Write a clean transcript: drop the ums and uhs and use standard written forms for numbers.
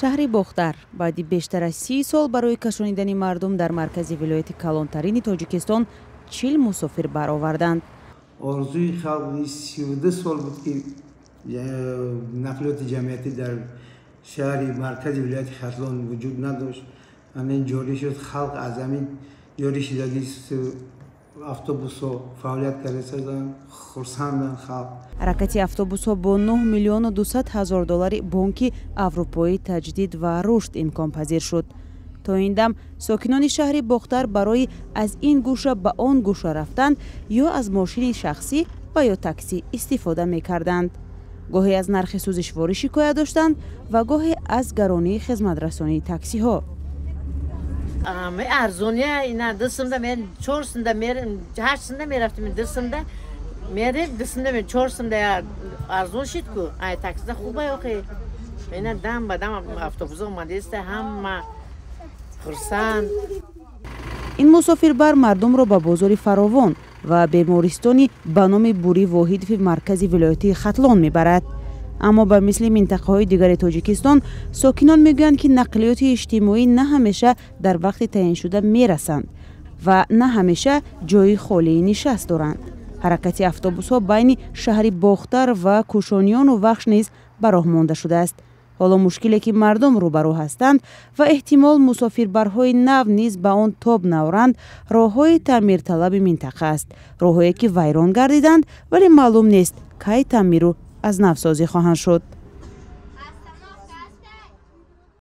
шаҳри Бохтар баъди бештар аз 30 сол барои кашонидани мардум дар маркази вилояти калонтарини Тоҷикистон 40 мусофир бароварданд. орзуи халқи 32 сол буд ки нақлиёти ҷамъиятӣ дар шаҳри маркази вилояти Хатлон вуҷуд надошт. Ҳамин ҷорӣ шуд, халқ аз ҳамин ҷорӣ шудагӣ автобусҳо фаъолият карданд, хурсанданд халқ. ҳаракати автобусҳо бо 9 миллиону 200 ҳазор доллари бонки Аврупои таҷдид ва рушд имконпазир шуд. то ин дам сокинони шаҳри Бохтар барои аз ин гӯша ба он гӯша рафтан ё аз мошини шахсӣ ва ё таксӣ истифода мекарданд. гоҳе аз нархи сӯзишворӣ шикоят доштанд ва гоҳе аз гаронии хизматрасонии таксиҳо. ارزونیه اینا دستمده من چهارسنده میرم هشتسنده میرفتیم دستمده میریم دستمده من چهارسنده ارزون شد کو ای تاکسی خوبه آخه اینا دم به دم اتوبوس اومده است همه خرسند. این مسافربر مردم را به بازار فراوان و بیمارستانی به نام بوری واحد فی مرکز ولایتی ختلان میبرد. اما به مثل منطقه‌های دیگر تاجیکستان ساکنان میگویند که نقلیات اجتماعی نه همیشه در وقت تعیین شده میرسند و نه همیشه جای خالی نشست دارند. حرکت اتوبوس‌ها بین شهر باختر و کوشانیان و وخش نیز به راه مانده شده است. حالا مشکلی که مردم روبرو هستند و احتمال مسافربرهای نو نیز به آن تاب نورند راههای تعمیر طلب منطقه است. راههایی که ویران گردیدند ولی معلوم نیست کی تعمیر از نوسازی خواهند شد.